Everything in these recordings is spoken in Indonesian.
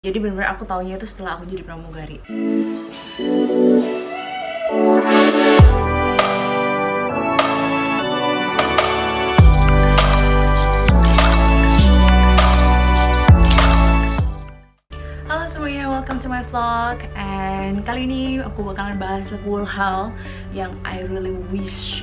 Jadi benar-benar aku taunya itu setelah aku jadi pramugari. Halo semuanya, welcome to my vlog. And kali ini aku bakalan bahas sebuah hal yang I really wish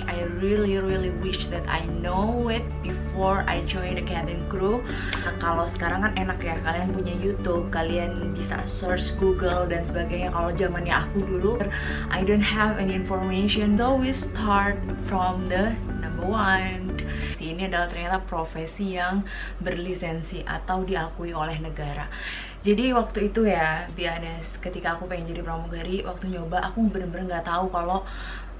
that I know it before I join the cabin crew. Nah, kalau sekarang kan enak ya, kalian punya YouTube, kalian bisa search Google dan sebagainya. Kalau zamannya aku dulu, I don't have any information, so we start from the number one. Ini adalah ternyata profesi yang berlisensi atau diakui oleh negara. Jadi waktu itu ya, be honest, ketika aku pengen jadi pramugari, waktu nyoba aku bener-bener nggak tahu kalau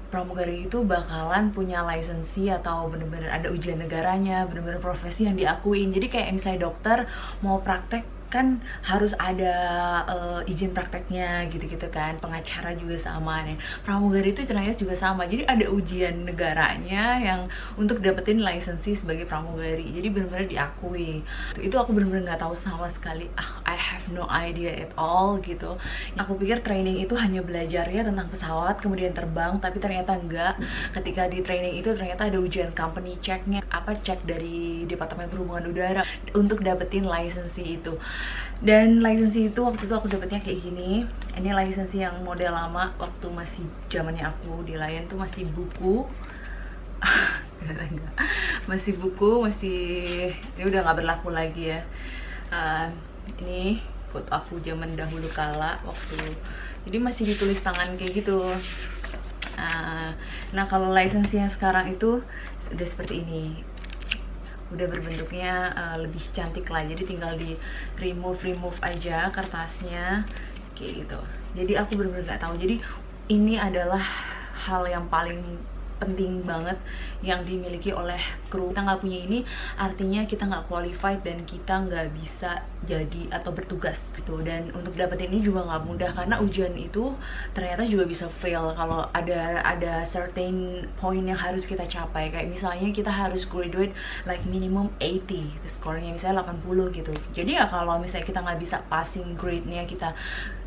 pramugari itu bakalan punya lisensi atau bener-bener ada ujian negaranya, bener-bener profesi yang diakuin. Jadi kayak misalnya dokter mau praktek kan harus ada izin prakteknya gitu-gitu kan. Pengacara juga sama nih. Pramugari itu ternyata juga sama. Jadi ada ujian negaranya yang untuk dapetin lisensi sebagai pramugari. Jadi benar-benar diakui. Itu aku benar-benar nggak tahu sama sekali. I have no idea at all gitu. Aku pikir training itu hanya belajarnya tentang pesawat kemudian terbang, tapi ternyata enggak. Ketika di training itu ternyata ada ujian company checknya, cek dari Departemen Perhubungan Udara untuk dapetin lisensi itu. Dan lisensi itu waktu itu aku dapetnya kayak gini. Ini lisensi yang model lama, waktu masih zamannya aku di Lion tuh masih buku. Masih buku, ini udah nggak berlaku lagi ya. Ini foto aku zaman dahulu kala waktu, jadi masih ditulis tangan kayak gitu. Nah kalau lisensi yang sekarang itu udah seperti ini, udah berbentuknya lebih cantik lah, jadi tinggal di remove aja kertasnya kayak gitu. Jadi aku bener-bener gak tahu. Jadi ini adalah hal yang paling penting banget yang dimiliki oleh kru. Kita nggak punya ini artinya kita nggak qualified dan kita nggak bisa jadi atau bertugas gitu. Dan untuk dapetin ini juga nggak mudah karena ujian itu ternyata juga bisa fail kalau ada certain point yang harus kita capai. Kayak misalnya kita harus graduate like minimum 80, skornya misalnya 80 gitu. Jadi ya kalau misalnya kita nggak bisa passing grade-nya, kita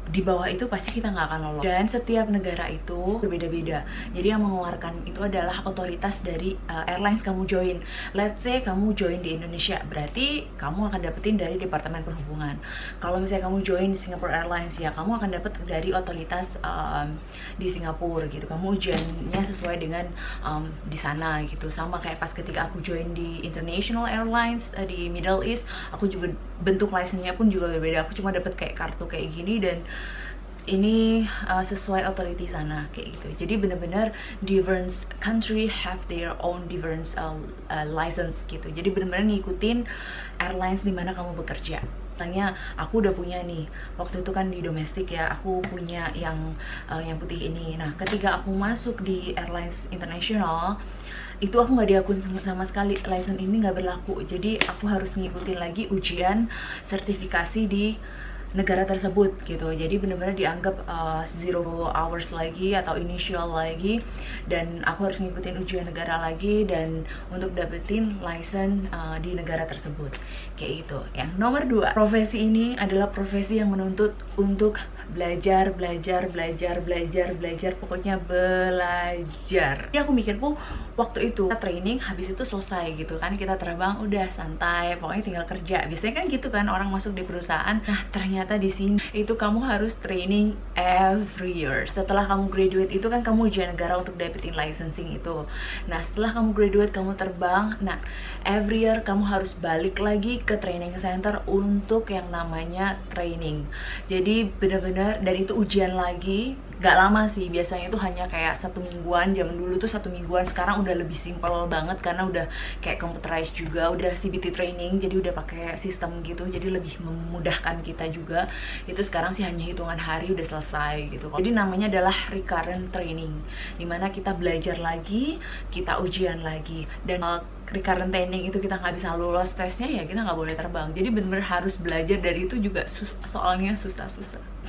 di bawah itu pasti kita nggak akan lolos. Dan setiap negara itu berbeda-beda. Jadi yang mengeluarkan itu adalah otoritas dari airlines kamu join. Let's say kamu join di Indonesia, berarti kamu akan dapetin dari Departemen Perhubungan. Kalau misalnya kamu join di Singapore Airlines, ya kamu akan dapet dari otoritas di Singapura gitu. Kamu ujiannya sesuai dengan di sana gitu. Sama kayak pas ketika aku join di International Airlines di Middle East, aku juga bentuk license-nya pun juga berbeda. Aku cuma dapet kayak kartu kayak gini dan ini sesuai authority sana kayak gitu. Jadi benar-benar different country have their own different license gitu. Jadi benar-benar ngikutin airlines di mana kamu bekerja. Tanya, aku udah punya nih, waktu itu kan di domestik ya, aku punya yang putih ini. Nah ketika aku masuk di airlines international itu aku nggak diakui sama sekali, license ini nggak berlaku. Jadi aku harus ngikutin lagi ujian sertifikasi di negara tersebut gitu. Jadi benar-benar dianggap 0 hours lagi atau initial lagi, dan aku harus ngikutin ujian negara lagi dan untuk dapetin license di negara tersebut kayak gitu. Yang nomor 2, profesi ini adalah profesi yang menuntut untuk belajar, pokoknya belajar. Jadi aku mikirku waktu itu kita training, habis itu selesai gitu kan, kita terbang udah santai, pokoknya tinggal kerja. Biasanya kan gitu kan orang masuk di perusahaan. Nah ternyata di sini itu kamu harus training every year. Setelah kamu graduate itu kan kamu ujian negara untuk dapetin licensing itu. Nah setelah kamu graduate kamu terbang, nah every year kamu harus balik lagi ke training center untuk yang namanya training. Jadi benar-benar, dan itu ujian lagi, gak lama sih, biasanya itu hanya kayak 1 mingguan. Zaman dulu tuh 1 mingguan, sekarang udah lebih simple banget karena udah kayak computerized juga, udah CBT training, jadi udah pakai sistem gitu, jadi lebih memudahkan kita juga. Itu sekarang sih hanya hitungan hari udah selesai gitu. Jadi namanya adalah recurrent training, dimana kita belajar lagi, kita ujian lagi, dan recurrent training itu kita nggak bisa lulus tesnya ya kita nggak boleh terbang. Jadi bener-bener harus belajar dari itu juga. Soalnya susah-susah.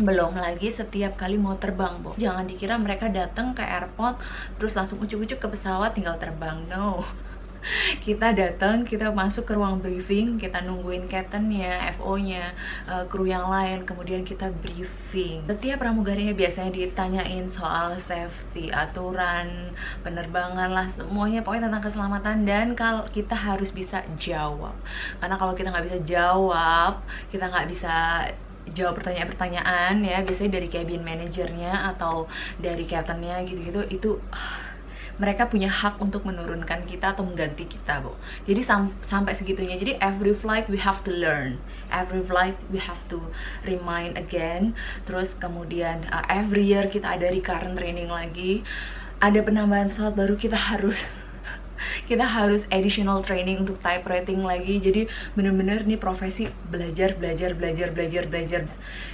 Belum lagi setiap kali mau terbang, jangan dikira mereka datang ke airport terus langsung ucuk-ucuk ke pesawat tinggal terbang. No, Kita datang, kita masuk ke ruang briefing, kita nungguin captainnya, FO-nya, kru yang lain, kemudian kita briefing. Setiap pramugarinya biasanya ditanyain soal safety, aturan penerbangan lah, semuanya pokoknya tentang keselamatan, dan kalau kita harus bisa jawab. Karena kalau kita nggak bisa jawab, kita nggak bisa jawab pertanyaan-pertanyaan ya, biasanya dari cabin manajernya atau dari captainnya gitu-gitu, itu mereka punya hak untuk menurunkan kita atau mengganti kita, Bu. Jadi sampai segitunya. Jadi every flight we have to learn, every flight we have to remind again. Terus kemudian every year kita ada recurrent training lagi, ada penambahan pesawat baru, kita harus additional training untuk type rating lagi. Jadi bener-bener nih profesi belajar.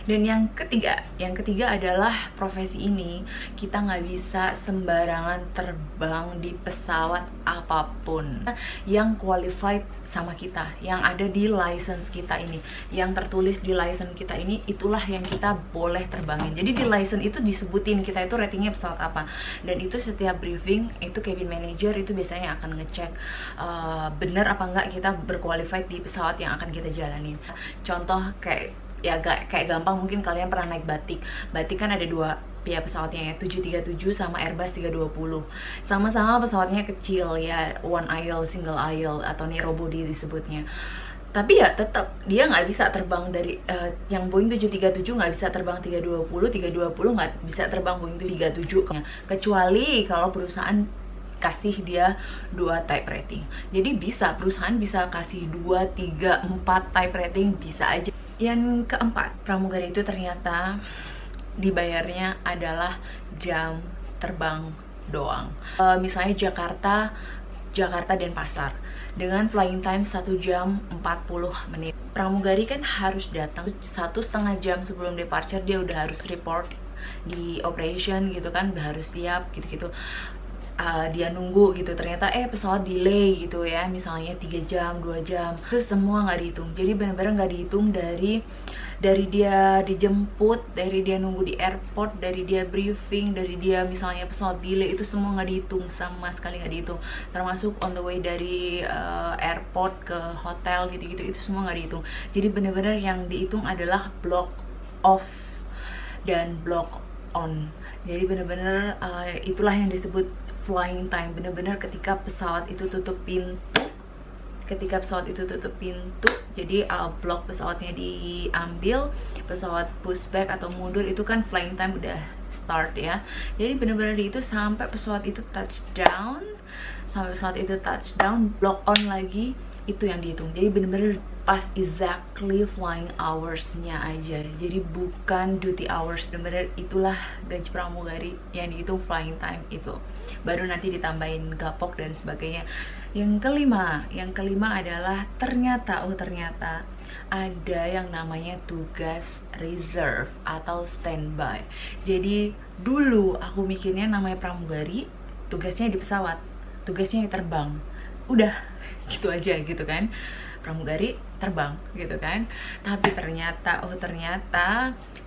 Dan yang ketiga adalah profesi ini kita nggak bisa sembarangan terbang di pesawat apapun yang qualified sama kita, yang ada di license kita ini, yang tertulis di license kita ini, itulah yang kita boleh terbangin. Jadi di license itu disebutin kita itu ratingnya pesawat apa, dan itu setiap briefing itu cabin manager itu biasanya akan ngecek bener apa enggak kita berqualified di pesawat yang akan kita jalanin. Contoh kayak gampang, mungkin kalian pernah naik Batik kan ada dua ya pesawatnya ya, 737 sama Airbus 320. Sama-sama pesawatnya kecil ya, one aisle, single aisle atau narrow body disebutnya. Tapi ya tetap dia nggak bisa terbang dari yang Boeing 737 nggak bisa terbang 320 nggak bisa terbang Boeing 737, kecuali kalau perusahaan kasih dia 2 type rating. Jadi perusahaan bisa kasih 2, 3, 4 type rating, bisa aja. Yang keempat, pramugari itu ternyata dibayarnya adalah jam terbang doang. Misalnya Jakarta Denpasar dengan flying time 1 jam 40 menit. Pramugari kan harus datang 1,5 jam sebelum departure, dia udah harus report di operation gitu kan, udah harus siap gitu-gitu. Dia nunggu gitu, ternyata pesawat delay gitu ya, misalnya 3 jam, 2 jam, itu semua nggak dihitung. Jadi benar-benar nggak dihitung dari dia dijemput, dari dia nunggu di airport, dari dia briefing, dari dia misalnya pesawat delay, itu semua nggak dihitung, sama sekali nggak dihitung. Termasuk on the way dari airport ke hotel gitu-gitu, itu semua nggak dihitung. Jadi benar-benar yang dihitung adalah block off dan block on. Jadi benar-benar itulah yang disebut flying time. Benar-benar ketika pesawat itu tutup pintu, jadi blok pesawatnya diambil, pesawat pushback atau mundur, itu kan flying time udah start ya. Jadi benar-benar itu sampai pesawat itu touchdown, block on lagi, itu yang dihitung. Jadi benar-benar pas exactly flying hours-nya aja. Jadi bukan duty hours, benar-benar itulah gaji pramugari yang dihitung, flying time itu. Baru nanti ditambahin gapok dan sebagainya. Yang kelima adalah ternyata ada yang namanya tugas reserve atau standby. Jadi dulu aku mikirnya namanya pramugari tugasnya di pesawat, tugasnya terbang, udah gitu aja gitu kan, pramugari terbang gitu kan. Tapi ternyata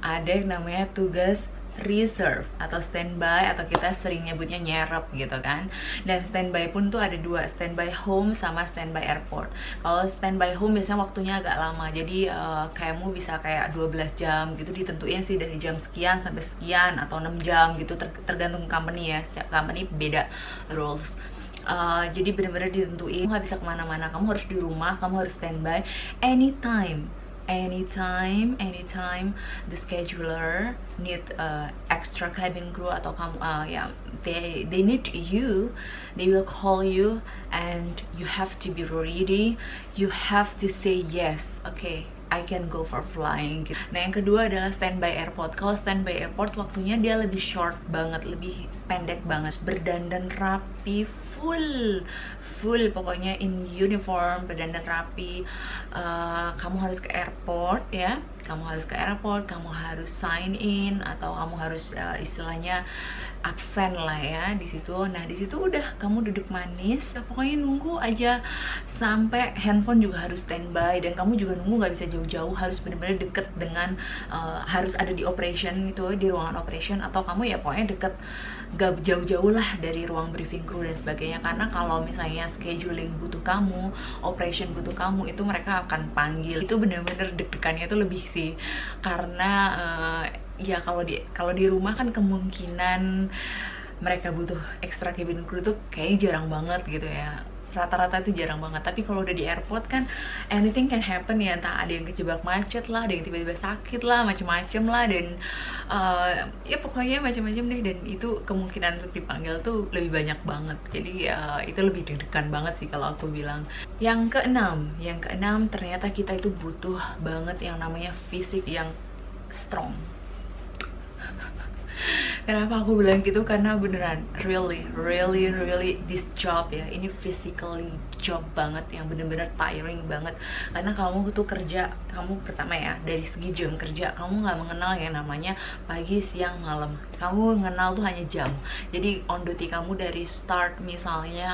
ada yang namanya tugas reserve atau standby, atau kita sering nyebutnya nyerep gitu kan. Dan standby pun tuh ada 2, standby home sama standby airport. Kalau standby home biasanya waktunya agak lama, jadi kamu bisa kayak 12 jam gitu, ditentuin sih dari jam sekian sampai sekian, atau 6 jam gitu, tergantung company ya, setiap company beda rules. Jadi benar-benar ditentuin, nggak bisa kemana-mana, kamu harus di rumah, kamu harus standby anytime the scheduler need extra cabin crew atau kamu they need you, they will call you and you have to be ready, you have to say yes, okay, I can go for flying gitu. Nah yang kedua adalah standby airport. Kalau standby airport waktunya dia lebih short banget, lebih pendek banget, berdandan rapi, full pokoknya in uniform, berdandan rapi. Kamu harus ke airport ya, kamu harus sign in, atau kamu harus istilahnya absen lah ya di situ. Nah di situ udah kamu duduk manis, pokoknya nunggu aja sampai handphone juga harus standby, dan kamu juga nunggu nggak bisa jauh-jauh, harus benar-benar deket dengan harus ada di operation itu, di ruangan operation, atau kamu ya pokoknya deket, gak jauh-jauh lah dari ruang briefing crew dan sebagainya. sebagainya. Karena kalau misalnya scheduling butuh kamu, operation butuh kamu, itu mereka akan panggil. Itu bener-bener deg-degannya tuh lebih sih, karena ya kalau di rumah kan kemungkinan mereka butuh extra cabin crew tuh kayaknya jarang banget gitu ya, rata-rata itu jarang banget. Tapi kalau udah di airport kan anything can happen ya, entah ada yang kejebak macet lah, ada yang tiba-tiba sakit lah, macem-macem lah, dan ya pokoknya macam-macam deh. Dan itu kemungkinan untuk dipanggil tuh lebih banyak banget, jadi itu lebih deg-degan banget sih kalau aku bilang. Yang keenam ternyata kita itu butuh banget yang namanya fisik yang strong. Kenapa aku bilang gitu? Karena beneran really this job ya, ini physically job banget, yang bener-bener tiring banget. Karena kamu tuh kerja, kamu pertama ya dari segi jam kerja, kamu nggak mengenal yang namanya pagi, siang, malam. Kamu mengenal tuh hanya jam. Jadi on duty kamu dari start misalnya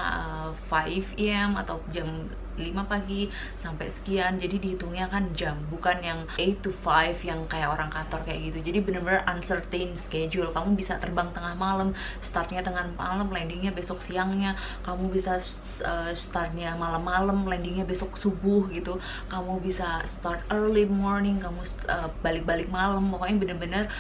5 AM atau jam 5 pagi sampai sekian, jadi dihitungnya kan jam, bukan yang 8 to 5 yang kayak orang kantor kayak gitu. Jadi bener-bener uncertain schedule. Kamu bisa terbang tengah malam, startnya tengah malam, landingnya besok siangnya. Kamu bisa startnya malam-malam, landingnya besok subuh gitu. Kamu bisa start early morning, kamu balik-balik malam. Pokoknya bener-bener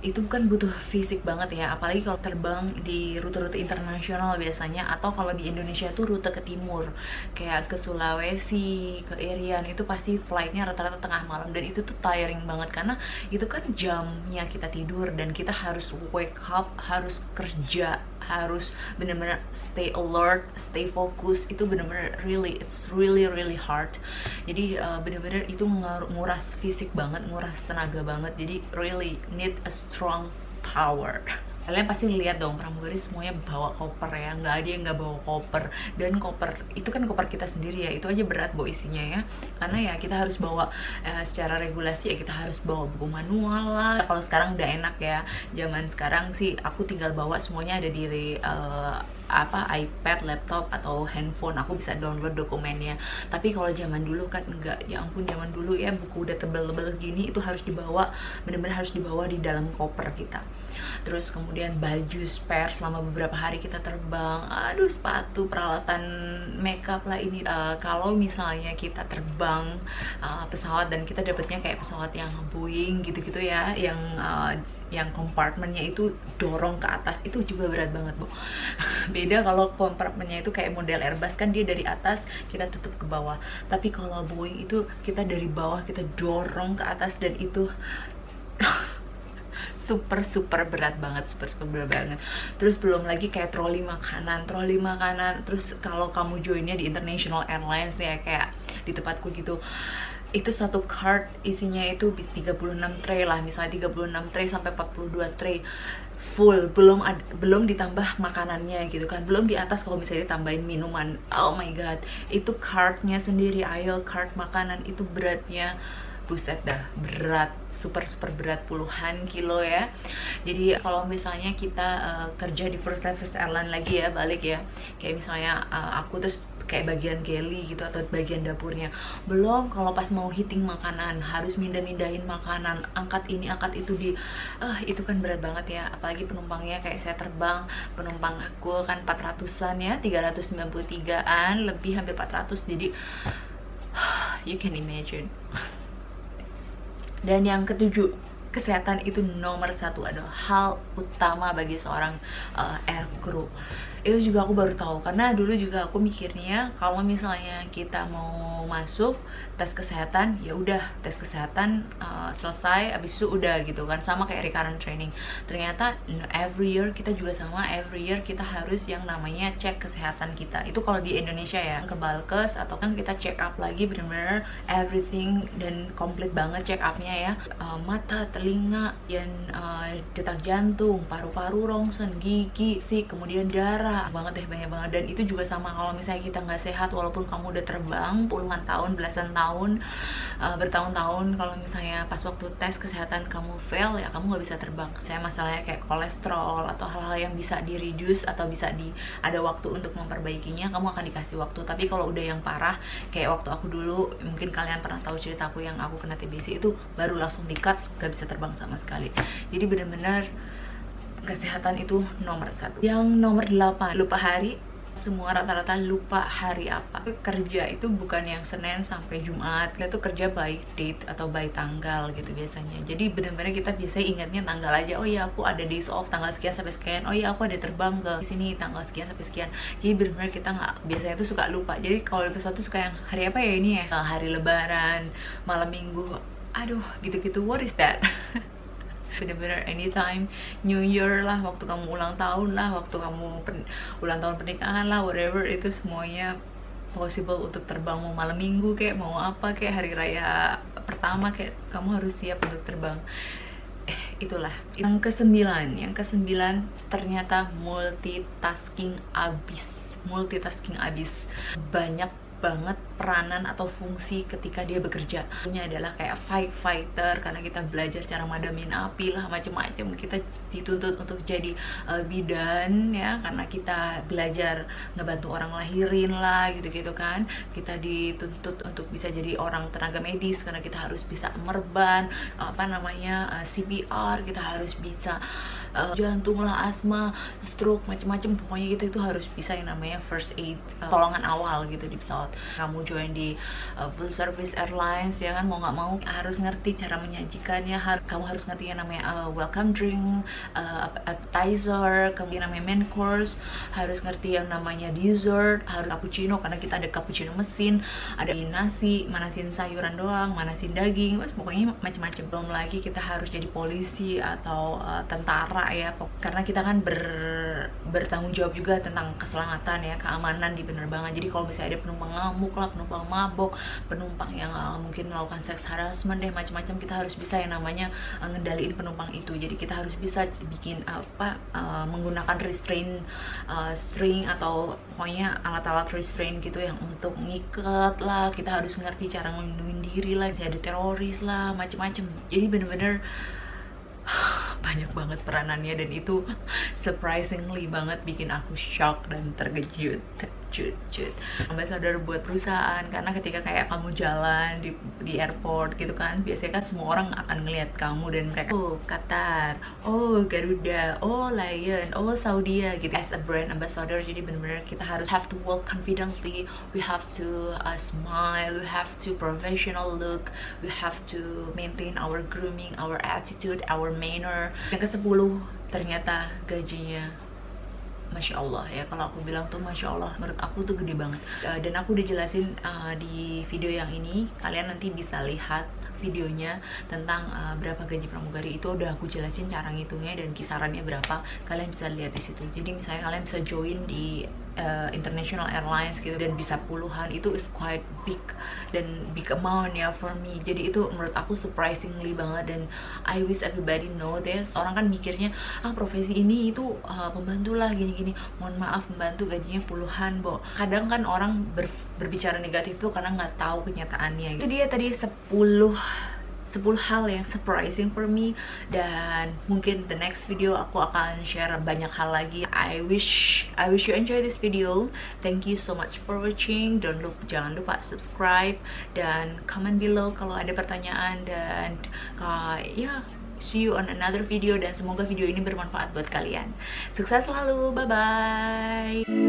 itu kan butuh fisik banget ya, apalagi kalau terbang di rute-rute internasional biasanya, atau kalau di Indonesia tuh rute ke timur kayak ke Sulawesi, ke Irian, itu pasti flightnya rata-rata tengah malam. Dan itu tuh tiring banget karena itu kan jamnya kita tidur, dan kita harus wake up, harus kerja, harus bener-bener stay alert, stay fokus. Itu bener-bener it's really hard. Jadi bener-bener itu nguras fisik banget, nguras tenaga banget. Jadi really need a strong power. Kalian pasti lihat dong, pramugari semuanya bawa koper ya, nggak ada yang nggak bawa koper. Dan koper itu kan koper kita sendiri ya, itu aja berat bawa isinya ya. Karena ya kita harus bawa secara regulasi ya, kita harus bawa buku manual lah. Kalau sekarang udah enak ya, zaman sekarang sih aku tinggal bawa semuanya ada di iPad, laptop, atau handphone. Aku bisa download dokumennya. Tapi kalau zaman dulu kan enggak, ya ampun, zaman dulu ya buku udah tebel-tebel gini, itu harus dibawa, bener-bener harus dibawa di dalam koper kita. Terus kemudian baju spare selama beberapa hari kita terbang, aduh, sepatu, peralatan makeup lah ini. Kalau misalnya kita terbang pesawat dan kita dapetnya kayak pesawat yang Boeing gitu-gitu ya, yang kompartmennya itu dorong ke atas, itu juga berat banget, Bu. Beda kalau kompartmennya itu kayak model Airbus kan, dia dari atas kita tutup ke bawah. Tapi kalau Boeing itu kita dari bawah kita dorong ke atas, dan itu super berat banget, super berat banget. Terus belum lagi kayak troli makanan. Terus kalau kamu joinnya di International Airlines ya, kayak di tempatku gitu, itu satu cart isinya itu 36 tray lah, misalnya 36 tray sampai 42 tray full, belum ditambah makanannya gitu kan, belum di atas kalau misalnya ditambahin minuman. Oh my god, itu cartnya sendiri, aisle cart makanan itu beratnya, buset dah, berat, super berat, puluhan kilo ya. Jadi kalau misalnya kita kerja di first airline lagi ya, balik ya, kayak misalnya aku terus kayak bagian galley gitu atau bagian dapurnya, belum kalau pas mau hitting makanan harus mindahin makanan, angkat ini angkat itu, itu kan berat banget ya. Apalagi penumpangnya kayak saya terbang, penumpang aku kan 400-an ya, 393-an lebih, hampir 400. Jadi you can imagine. Dan yang ketujuh, kesehatan itu nomor satu, adalah hal utama bagi seorang air crew. Itu juga aku baru tahu, karena dulu juga aku mikirnya kalau misalnya kita mau masuk tes kesehatan, ya udah tes kesehatan selesai, abis itu udah gitu kan, sama kayak recurrent training. Ternyata every year kita juga sama, every year kita harus yang namanya cek kesehatan kita. Itu kalau di Indonesia ya, ke Balkes atau kan kita check up lagi bener-bener everything, dan komplit banget check upnya ya, mata, telinga, dan detak jantung, paru-paru, rongsen, gigi, sih, kemudian darah, banget deh, banyak banget. Dan itu juga sama kalau misalnya kita nggak sehat, walaupun kamu udah terbang puluhan tahun, belasan tahun, bertahun-tahun, kalau misalnya pas waktu tes kesehatan kamu fail, ya kamu nggak bisa terbang. Saya masalahnya kayak kolesterol atau hal-hal yang bisa di reduce atau bisa ada waktu untuk memperbaikinya, kamu akan dikasih waktu. Tapi kalau udah yang parah kayak waktu aku dulu, mungkin kalian pernah tahu ceritaku yang aku kena TBC, itu baru langsung di-cut, nggak bisa terbang sama sekali. Jadi bener-bener kesehatan itu nomor satu. Yang nomor 8, lupa hari, semua rata-rata lupa hari apa. Kerja itu bukan yang Senin sampai Jumat, kita tuh kerja by date atau by tanggal gitu biasanya. Jadi benar-benar kita biasanya ingatnya tanggal aja. Oh ya, aku ada days off tanggal sekian sampai sekian. Oh ya, aku ada terbang ke sini tanggal sekian sampai sekian. Jadi benar-benar kita nggak, biasanya tuh suka lupa. Jadi kalau episode tuh suka yang hari apa ya ini ya, hari Lebaran, malam Minggu, aduh gitu-gitu, what is that? Bener-bener anytime, New Year lah, waktu kamu ulang tahun lah, waktu kamu ulang tahun pernikahan lah, whatever, itu semuanya possible untuk terbang. Mau malam minggu kayak mau apa, kayak hari raya pertama, kayak kamu harus siap untuk terbang. Itulah yang kesembilan. Yang kesembilan ternyata multitasking abis. Banyak banget peranan atau fungsi ketika dia bekerja. Punya adalah kayak fighter, karena kita belajar cara madamin api lah, macem-macem. Kita dituntut untuk jadi bidan ya, karena kita belajar ngebantu orang lahirin lah, gitu-gitu kan. Kita dituntut untuk bisa jadi orang tenaga medis, karena kita harus bisa merban, CPR, kita harus bisa jantung lah, asma, stroke, macem-macem. Pokoknya kita itu harus bisa yang namanya first aid, pertolongan awal gitu di pesawat. Kamu join di full service airlines ya kan, mau nggak mau harus ngerti cara menyajikannya. Kamu harus ngerti yang namanya welcome drink, appetizer, kemudian namanya main course, harus ngerti yang namanya dessert, harus cappuccino karena kita ada cappuccino mesin, ada nasi, manasin sayuran doang, manasin daging, pokoknya macam-macam. Belum lagi kita harus jadi polisi atau tentara ya, karena kita kan bertanggung jawab juga tentang keselamatan ya, keamanan di penerbangan. Jadi kalau misalnya ada penumpang ngamuk lah, penumpang mabok, penumpang yang mungkin melakukan sex harassment deh, macam-macam, kita harus bisa yang namanya ngendaliin penumpang itu. Jadi kita harus bisa bikin menggunakan restrain string atau pokoknya alat-alat restrain gitu yang untuk ngikat lah. Kita harus ngerti cara melindungi diri lah, misalnya ada teroris lah, macam-macam. Jadi bener-bener banyak banget peranannya, dan itu surprisingly banget bikin aku shock dan terkejut. Ambassador buat perusahaan, karena ketika kayak kamu jalan di airport gitu kan, biasanya kan semua orang akan ngelihat kamu dan mereka, oh Qatar, oh Garuda, oh Lion, oh Saudia gitu. As a brand ambassador, jadi benar-benar kita harus have to walk confidently, we have to smile, we have to professional look, we have to maintain our grooming, our attitude, our manner. Yang ke-10 ternyata gajinya Masya Allah ya, kalau aku bilang tuh Masya Allah, menurut aku tuh gede banget. Dan aku udah jelasin di video yang ini, kalian nanti bisa lihat videonya tentang berapa gaji pramugari. Itu udah aku jelasin cara ngitungnya dan kisarannya berapa, kalian bisa lihat di situ. Jadi misalnya kalian bisa join di international airlines gitu dan bisa puluhan, itu is quite big dan big amount ya for me. Jadi itu menurut aku surprisingly banget, dan I wish everybody know this. Orang kan mikirnya profesi ini itu pembantu lah gini-gini. Mohon maaf, pembantu gajinya puluhan, Bo. Kadang kan orang berbicara negatif tuh karena nggak tahu kenyataannya. Itu dia tadi 10 hal yang surprising for me, dan mungkin the next video aku akan share banyak hal lagi. I wish you enjoy this video. Thank you so much for watching. Jangan lupa subscribe dan comment below kalau ada pertanyaan, dan see you on another video, dan semoga video ini bermanfaat buat kalian. Sukses selalu, bye bye.